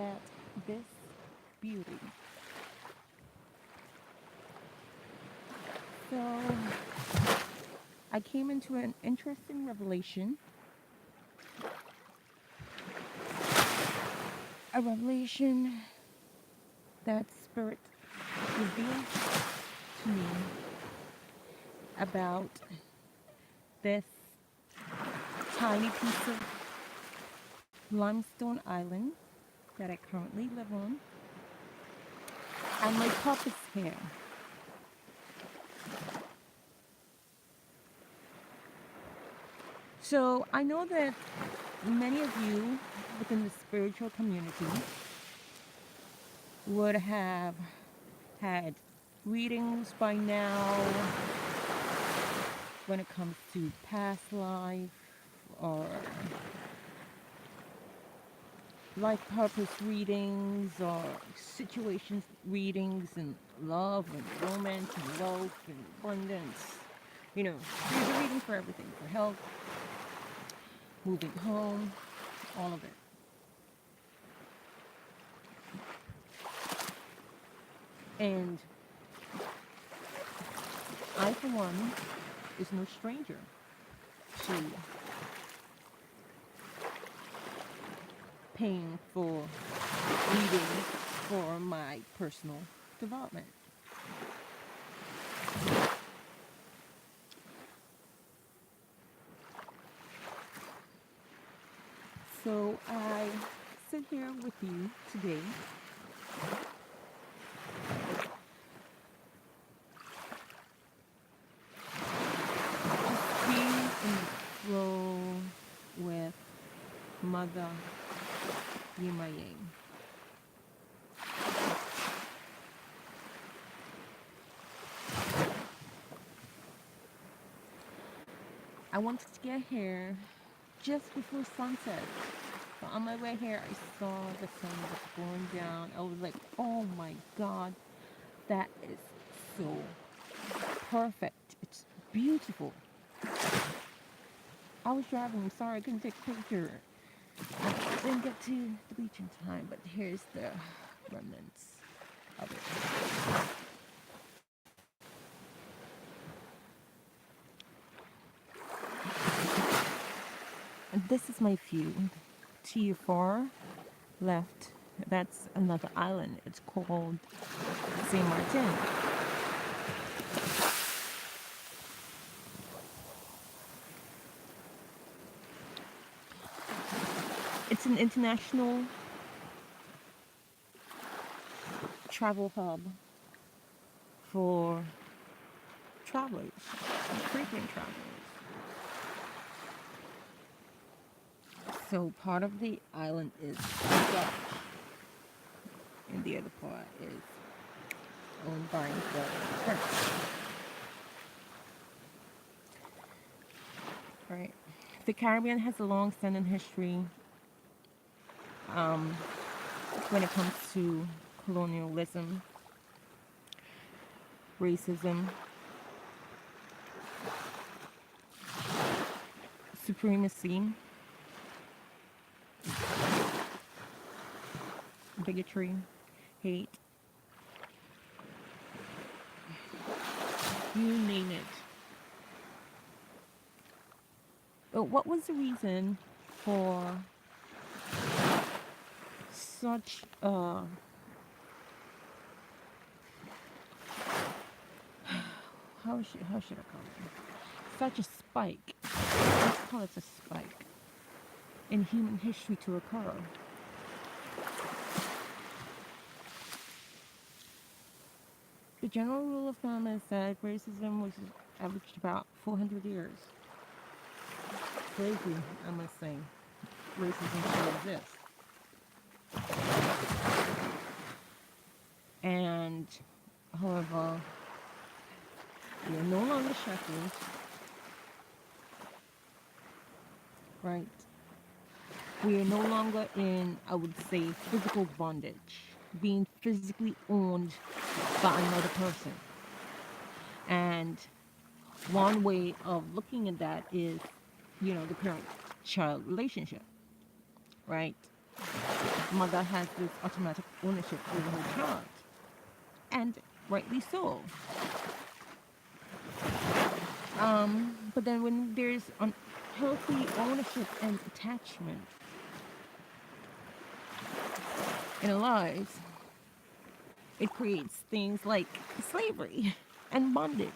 at this beauty. So I came into an interesting revelation, a revelation that Spirit revealed to me about this tiny piece of limestone island that I currently live on and my purpose here. So I know that many of you within the spiritual community would have had readings by now when it comes to past life or life purpose readings or situations readings and love and romance and wealth and abundance. You know, there's a reading for everything, for health, moving home, all of it. And I, for one, is no stranger to paying for readings for my personal development. So I sit here with you today just being in the flow with Mother Yimaying. I wanted to get here just before sunset. But on my way here, I saw the sun was going down. I was like, oh my God, that is so perfect. It's beautiful. I was driving. I'm sorry I couldn't take a picture. I didn't get to the beach in time, but here's the remnants of it. And this is my view. To your far left, that's another island. It's called Saint Martin. It's an international travel hub for travelers, frequent travelers. So part of the island is Dutch, and the other part is owned by the French. Right. The Caribbean has a long-standing history um, when it comes to colonialism, racism, supremacy, bigotry, hate, you name it. But what was the reason for such how should I call it? Such a spike. Let's call it a spike in human history to occur. The general rule of thumb is that racism was averaged about 400 years. Crazy, I must say. Racism still exists. And, however, we are no longer shackled, right? We are no longer in, I would say, physical bondage, being physically owned by another person. And one way of looking at that is, the parent child relationship, right? Mother has this automatic ownership over her child, and rightly so. But then when there's unhealthy ownership and attachment in our lives, it creates things like slavery and bondage.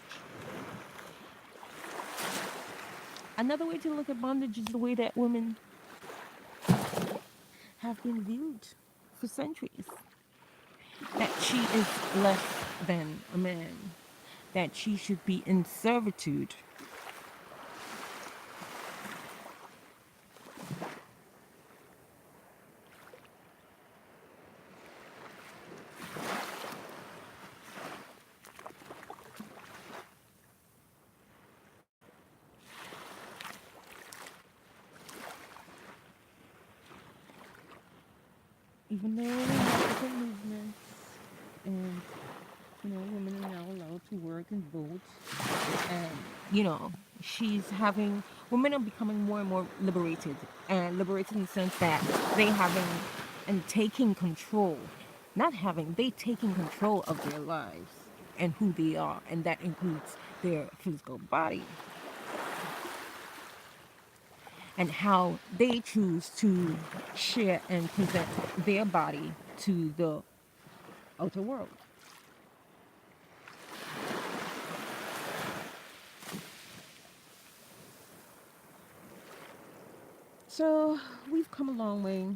Another way to look at bondage is the way that women have been viewed for centuries, that she is less than a man, that she should be in servitude. Even though we have different movements and women are now allowed to work and vote, and she's having women are becoming more and more liberated, and liberated in the sense that they having and taking control, not having, they taking control of their lives and who they are, and that includes their physical body and how they choose to share and present their body to the outer world. So we've come a long way.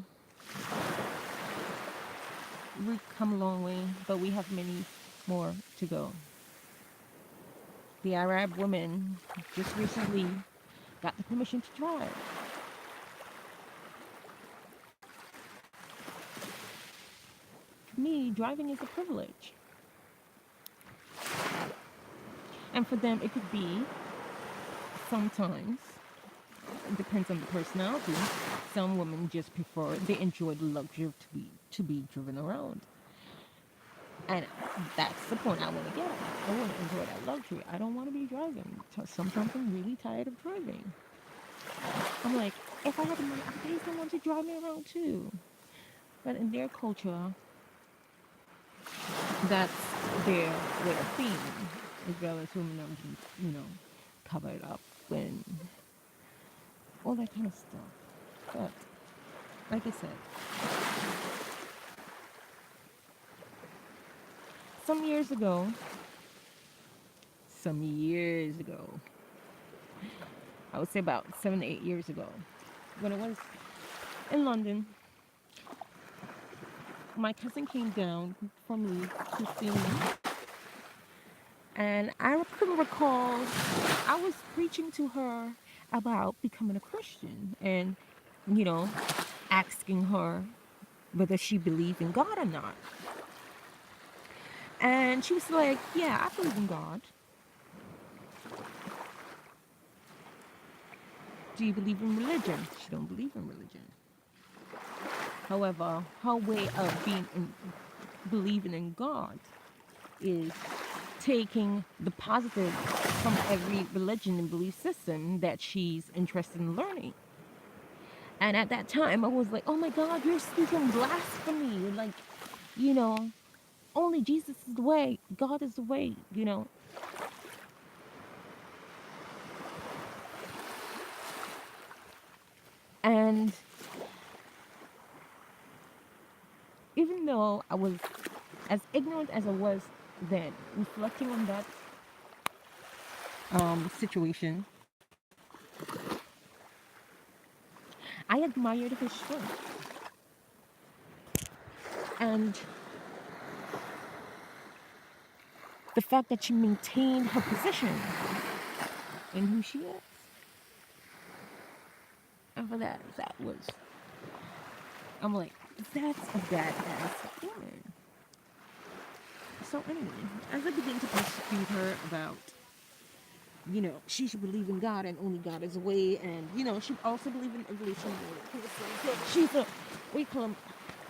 We've come a long way, but we have many more to go. The Arab woman just recently got the permission to drive. For me, driving is a privilege. And for them, it could be sometimes, it depends on the personality. Some women just prefer, they enjoy the luxury of to be driven around. And that's the point I want to get at. I want to enjoy that luxury. I don't want to be driving. Sometimes I'm really tired of driving. I'm like, if I had the money, I please don't want to drive me around too. But in their culture, that's their way of being. As well as women are, covered up and all that kind of stuff. But like I said, some years ago, I would say about 7 to 8 years ago, when I was in London, my cousin came down from Leeds to see me, and I can recall I was preaching to her about becoming a Christian and, you know, asking her whether she believed in God or not. And she was like, yeah, I believe in God. Do you believe in religion? She don't believe in religion. However, her way of believing in God is taking the positive from every religion and belief system that she's interested in learning. And at that time, I was like, oh my God, you're speaking blasphemy. Like, you know, only Jesus is the way. God is the way. And even though I was as ignorant as I was then, reflecting on that situation, I admired her strength and the fact that she maintained her position in who she is. And for that was, I'm like, that's a badass woman. So anyway, as I began to persecute her about, she should believe in God and only God is a way, and she also believed in evolution. She's a, we call them,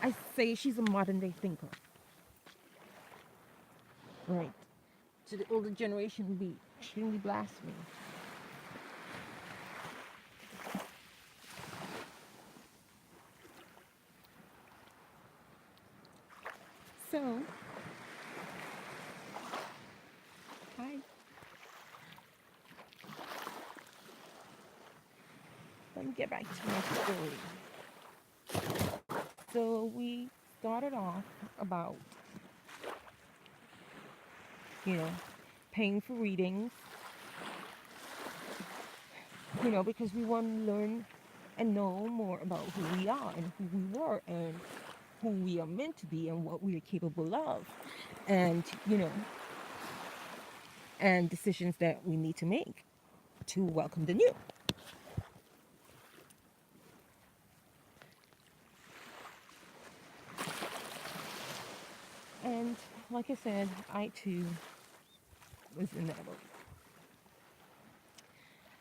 I say she's a modern day thinker, right? To the older generation, would be extremely blasphemy. So, hi. Let me get back to my story. So we started off about, you know, paying for readings, because we want to learn and know more about who we are and who we were and who we are meant to be and what we are capable of. And, and decisions that we need to make to welcome the new. And like I said, I too was in that boat.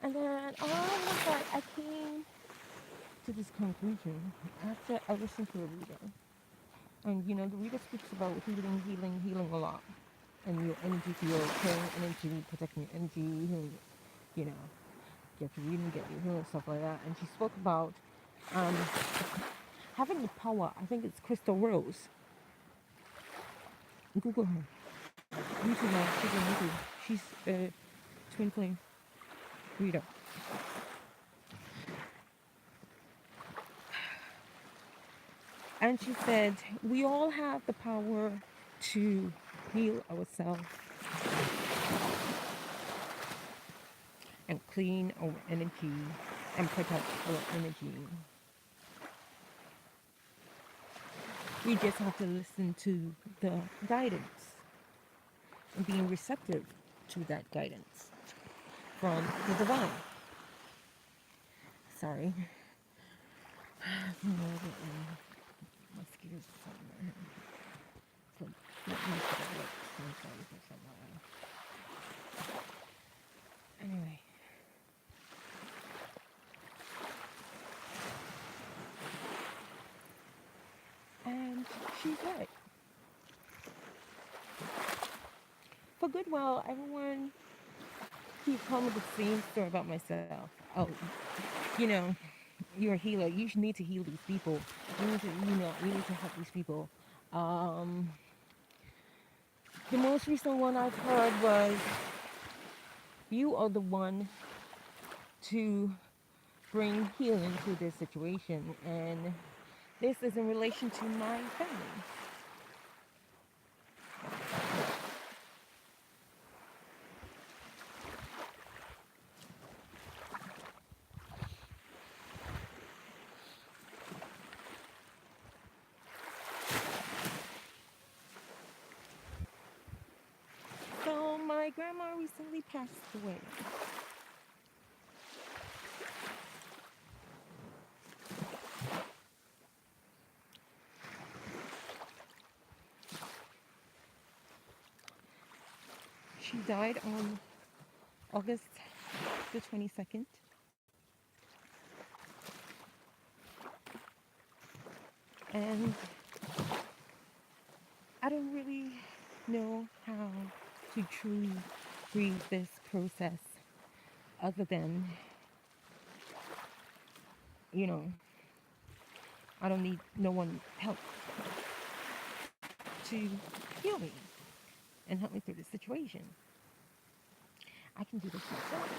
And then all of that, I came to this conclusion after I listened to a reader. And the reader speaks about healing, healing, healing a lot. And your energy field, clearing energy, protecting your energy, and, you know, get your reading, get your healing, stuff like that. And she spoke about um, having the power. I think it's Crystal Rose. Google her. YouTube her. She's on YouTube. She's a twin flame reader. And she said, we all have the power to heal ourselves and clean our energy and protect our energy. We just have to listen to the guidance and being receptive to that guidance from the divine. Sorry. Mosquitoes or something. So, let me sorry for something. Anyway. And she's right. For Goodwill, everyone keeps telling me the same story about myself. Oh, you know, you're a healer. You need to heal these people. You need to help these people. Um, the most recent one I've heard was, you are the one to bring healing to this situation, and this is in relation to my family. So my grandma recently passed away. She died on August the 22nd. And I don't really know how to truly grieve this process other than, you know, I don't need no one help to heal me and help me through this situation. I can do this myself.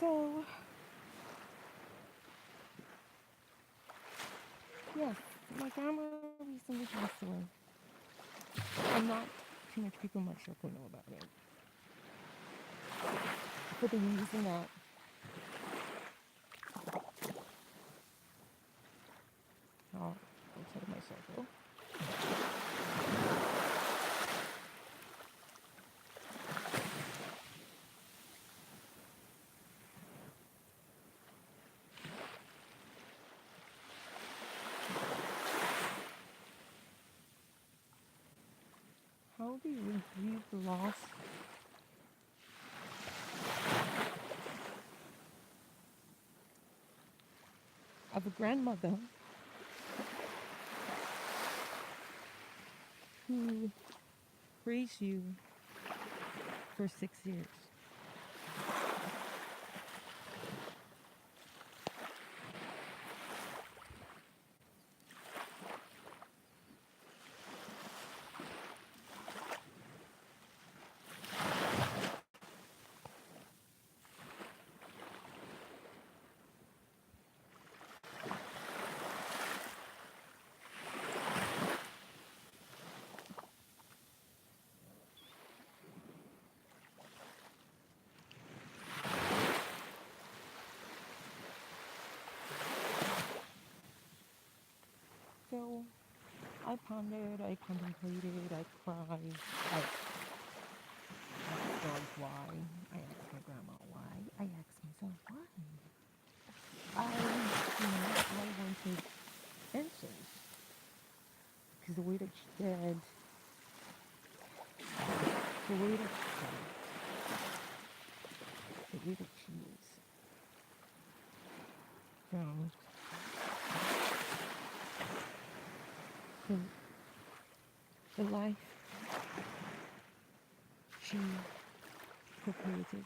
So, yes, my grandma recently passed away. And not too much people in my circle know about it. For the reason that outside of my circle. do you grieve the loss of a grandmother who raised you for 6 years? So I pondered, I contemplated, I cried, I asked God why, I asked my grandma why, I asked myself why. I wanted answers because the way that she said, the way that she said, the way that she is, um, the, the life she co-created.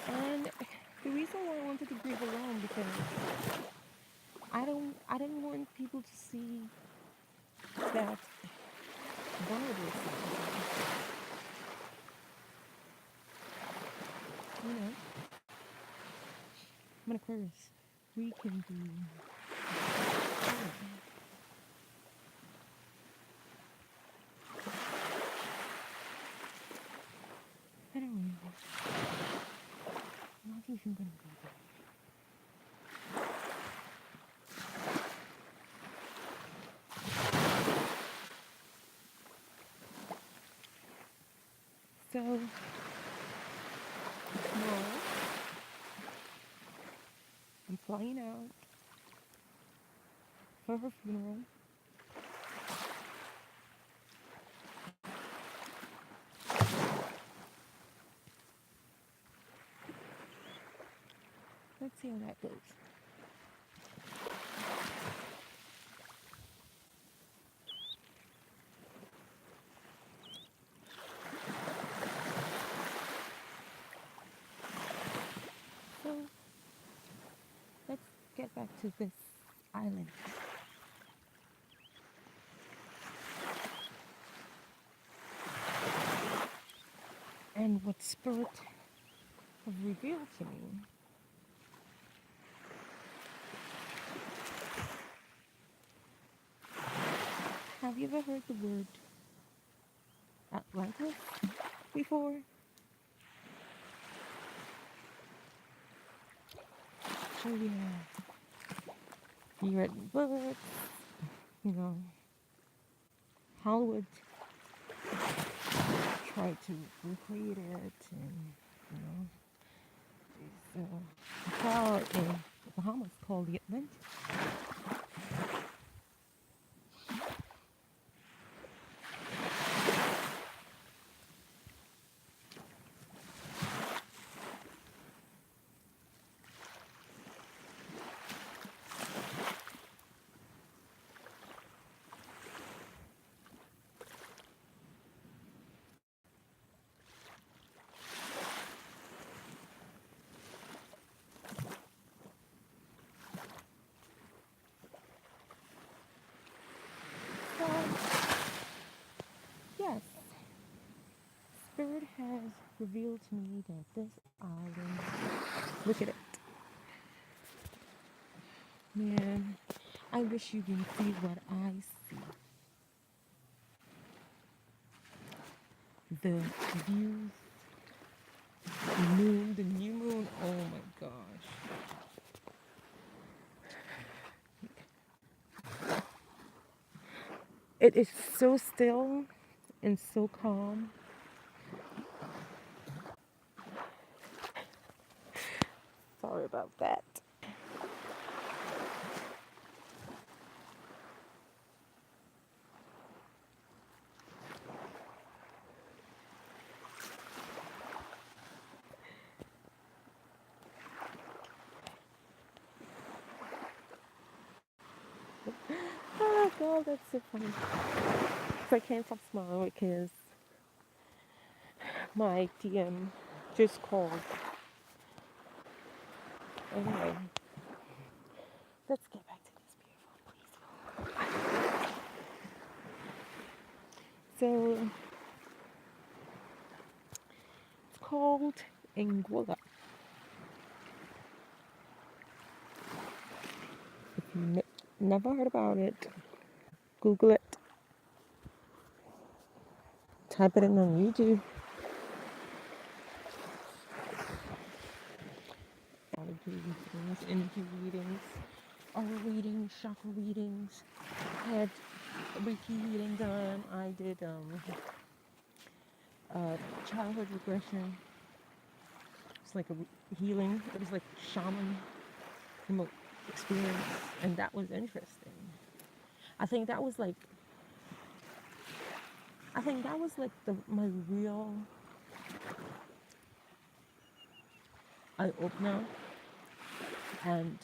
And the reason why I wanted to grieve alone because I didn't want people to see that vulnerable side. You know, I'm an Aquarius. We can be I don't know. I'm not even gonna go there. So tomorrow I'm flying out for her funeral. Let's see how that goes. So let's get back to this island. And what Spirit have revealed to me. Have you ever heard the word Atlantis before? So yeah, you read books, you know, Hollywood tried to recreate it, and you know, there's a tower in the Bahamas called the Atlantis. So yes, Spirit has revealed to me that this island, look at it, man. I wish you can see what I see. The views, the moon, the new moon. Oh my gosh. It is so still. and so calm. Sorry about that. Oh god, that's so funny. So I can't stop smiling because my DM just called. Anyway, let's get back to this beautiful, please. So it's called Anguilla. If you never heard about it, Google it. Type it in on YouTube. Energy readings, aura readings, chakra readings. I had Reiki reading done. I did childhood regression. It's like a healing. It was like shaman remote experience, and that was interesting. I think that was like my real eye opener and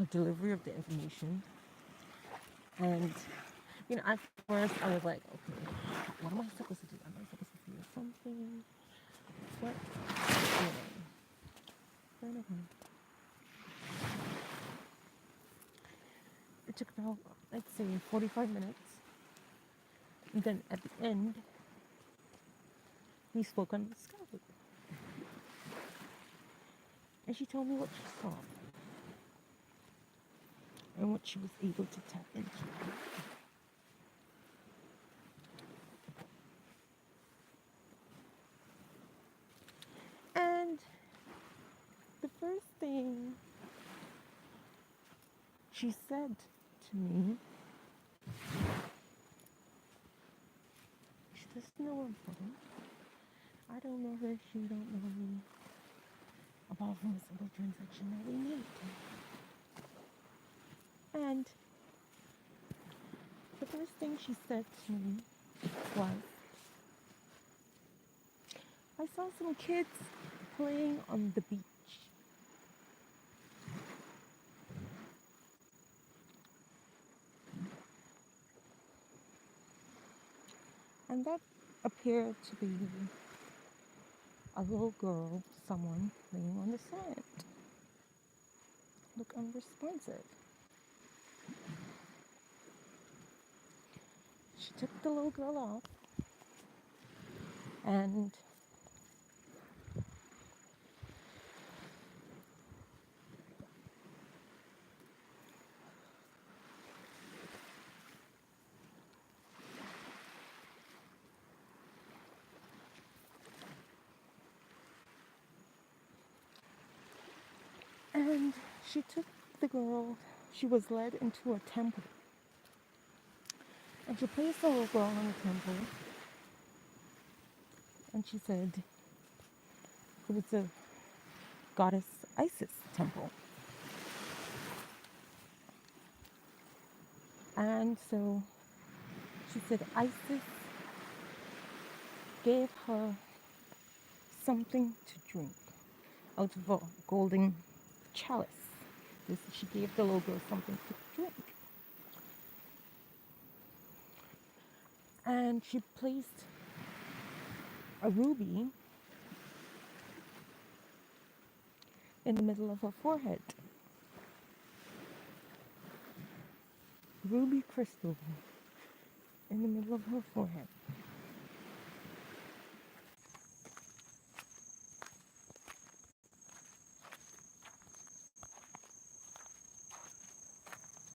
delivery of the information. And at first I was like, okay, what am I supposed to do? Am I supposed to feel something? What? Anyway, it took about, I'd say, 45 minutes. And then at the end, we spoke on Skype. And she told me what she saw and what she was able to tap into. And the first thing she said to me, she doesn't know I'm from. I don't know her, she don't know me. Apart from a simple transaction that we made. And the first thing she said to me was, I saw some kids playing on the beach. And that appeared to be a little girl, someone laying on the sand. Look unresponsive. She took the little girl off and she took the girl, she was led into a temple. And she placed the little girl in the temple. And she said it was a goddess Isis temple. And so she said Isis gave her something to drink out of a golden chalice. She gave the little girl something to drink. And she placed a ruby in the middle of her forehead. Ruby crystal in the middle of her forehead.